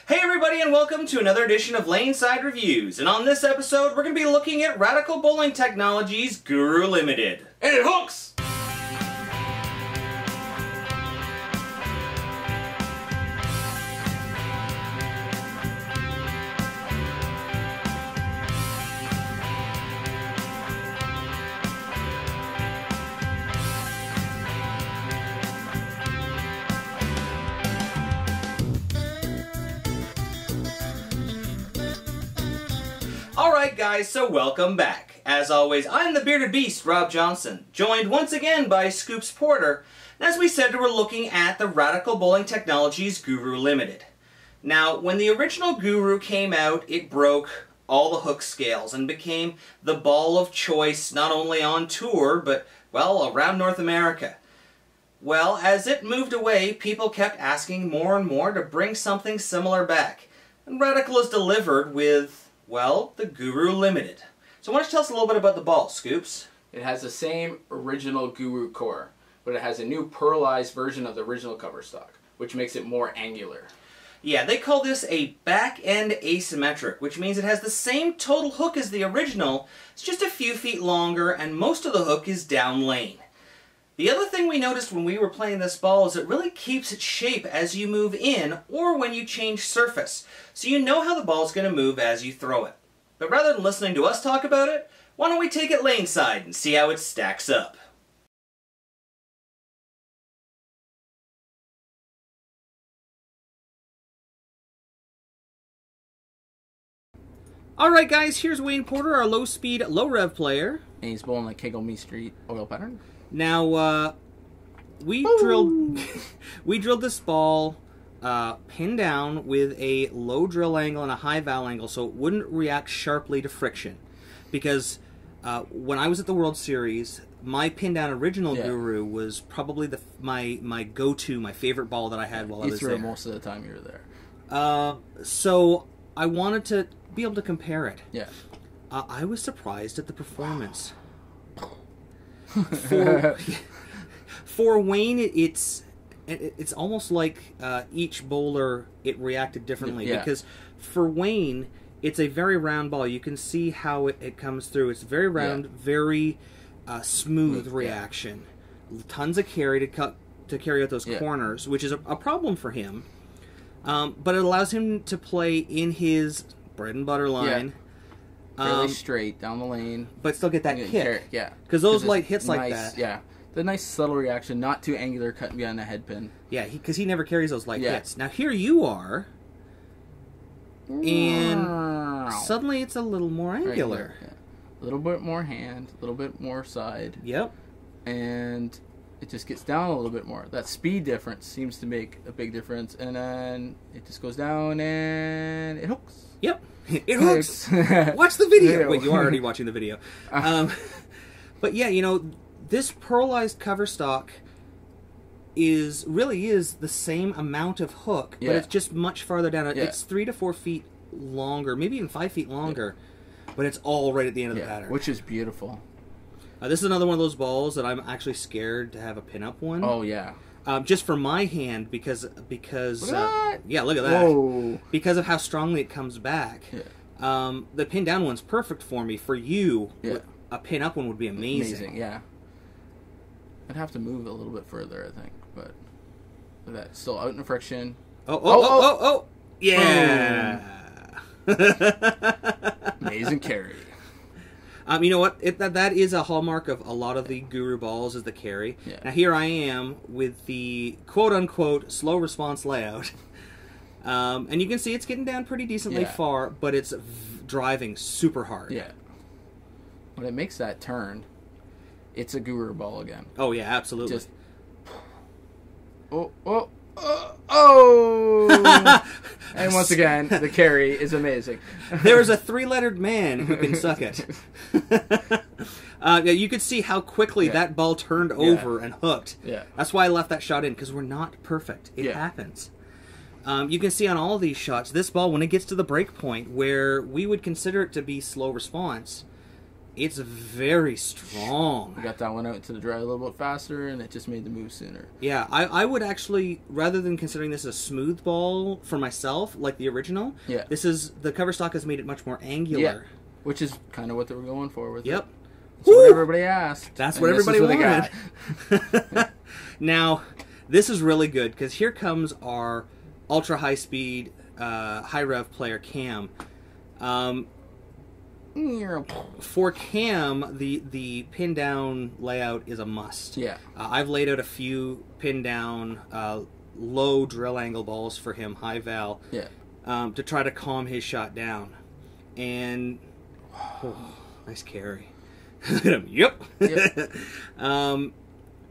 Hey everybody, and welcome to another edition of Laneside Reviews. And on this episode, we're going to be looking at Radical Bowling Technologies Guru Limited. And it hooks! Alright guys, so welcome back. As always, I'm the Bearded Beast, Rob Johnson, joined once again by Scoops Porter. And as we said, we're looking at the Radical Bowling Technologies Guru Limited. Now, when the original Guru came out, it broke all the hook scales and became the ball of choice not only on tour, but, well, around North America. Well, as it moved away, people kept asking more and more to bring something similar back. And Radical has delivered with, well, the Guru Limited. So why don't you tell us a little bit about the ball, Scoops? It has the same original Guru core, but it has a new pearlized version of the original cover stock, which makes it more angular. Yeah, they call this a back-end asymmetric, which means it has the same total hook as the original. It's just a few feet longer, and most of the hook is down lane. The other thing we noticed when we were playing this ball is it really keeps its shape as you move in or when you change surface, so you know how the ball's going to move as you throw it. But rather than listening to us talk about it, why don't we take it laneside and see how it stacks up? Alright guys, here's Wayne Porter, our low-speed, low-rev player. And he's bowling like KEGEL Main Street oil pattern. Now, we drilled this ball pinned down with a low drill angle and a high val angle so it wouldn't react sharply to friction. Because when I was at the World Series, my pinned down original Guru was probably my go-to, my favorite ball that I had while I was there. You threw it most of the time you were there. So I wanted to be able to compare it. Yeah. I was surprised at the performance. For Wayne, it's almost like each bowler it reacted differently. Yeah. Because for Wayne, it's a very round ball. You can see how it comes through. It's very round, very smooth reaction. Tons of carry to carry out those corners, which is a problem for him. But it allows him to play in his bread and butter line. Fairly straight down the lane, but still get that kick. Yeah, because those light hits like that. Yeah, the nice subtle reaction, not too angular, cutting behind the head pin. Yeah, because he never carries those light hits. Now here you are, and suddenly it's a little more angular. Right, a little bit more hand, a little bit more side. Yep. And it just gets down a little bit more. That speed difference seems to make a big difference, and then it just goes down and it hooks. Yep. It hooks. Watch the video. Wait, you're already watching the video. But yeah, you know, this pearlized cover stock really is the same amount of hook, but it's just much farther down. It's 3 to 4 feet longer, maybe even 5 feet longer, but it's all right at the end of the pattern. Which is beautiful. This is another one of those balls that I'm actually scared to have a pin-up one. Oh, yeah. Just for my hand, because yeah, look at that. Whoa. Because of how strongly it comes back. Yeah. The pin down one's perfect for me. For you, a pin up one would be amazing. Yeah. I'd have to move a little bit further, I think, but that's still out in friction. Oh! Yeah. Amazing carry. You know what? That is a hallmark of a lot of the Guru balls, is the carry. Yeah. Now here I am with the quote-unquote slow response layout. And you can see it's getting down pretty decently far, but it's driving super hard. Yeah. When it makes that turn, it's a Guru ball again. Oh, yeah, absolutely. Just... Oh! And once again, the carry is amazing. There is a three-lettered man who can suck it. You could see how quickly that ball turned over and hooked. Yeah. That's why I left that shot in, because we're not perfect. It happens. You can see on all of these shots, this ball, when it gets to the break point, where we would consider it to be slow response, It's very strong. We got that one out to the dry a little bit faster, and it just made the move sooner. Yeah, I would actually, rather than considering this a smooth ball for myself, like the original, the cover stock has made it much more angular. Yeah, which is kind of what they were going for with it. Yep. That's what everybody asked. That's what everybody wanted. Now, this is really good, because here comes our ultra high speed, high rev player Cam. For Cam, the pin down layout is a must. Yeah. I've laid out a few pin down low drill angle balls for him, high val, to try to calm his shot down. And nice carry. Yep.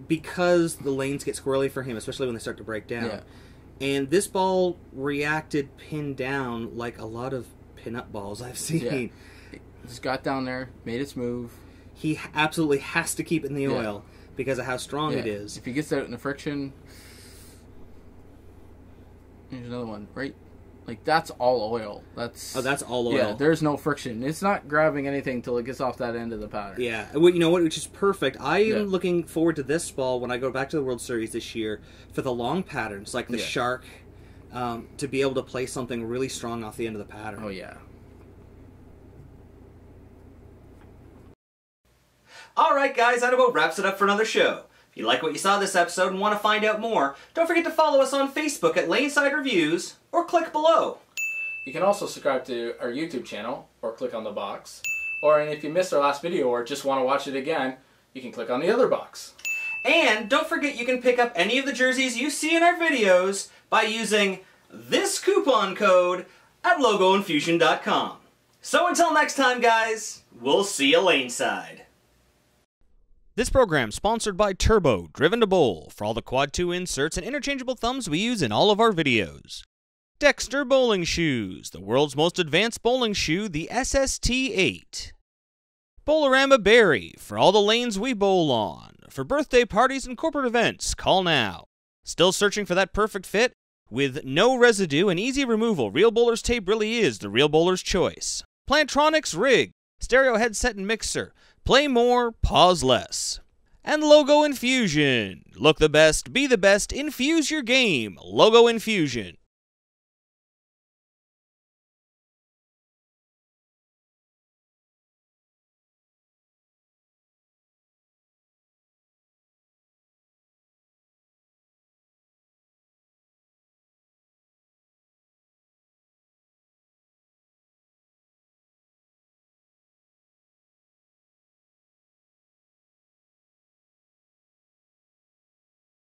Because the lanes get squirrely for him, especially when they start to break down. Yeah. And this ball reacted pin down like a lot of pin up balls I've seen. Yeah. Just got down there, made its move. He absolutely has to keep it in the oil because of how strong it is. If he gets out in the friction, here's another one, right? Like, that's all oil. That's all oil. Yeah, there's no friction. It's not grabbing anything till it gets off that end of the pattern. Yeah, well, you know what? Which is perfect. I am looking forward to this ball when I go back to the World Series this year for the long patterns, like the shark, to be able to play something really strong off the end of the pattern. Oh, yeah. Alright guys, that about wraps it up for another show. If you like what you saw this episode and want to find out more, don't forget to follow us on Facebook at Laneside Reviews, or click below. You can also subscribe to our YouTube channel, or click on the box. And if you missed our last video or just want to watch it again, you can click on the other box. And don't forget you can pick up any of the jerseys you see in our videos by using this coupon code at logoinfusion.com. So until next time guys, we'll see you laneside. This program sponsored by Turbo, Driven to Bowl, for all the Quad 2 inserts and interchangeable thumbs we use in all of our videos. Dexter Bowling Shoes, the world's most advanced bowling shoe, the SST-8. Bowlerama Berry, for all the lanes we bowl on. For birthday parties and corporate events, call now. Still searching for that perfect fit? With no residue and easy removal, Real Bowler's Tape really is the Real Bowler's choice. Plantronics Rig, stereo headset and mixer. Play more, pause less. And Logo Infusion. Look the best, be the best, infuse your game. Logo Infusion.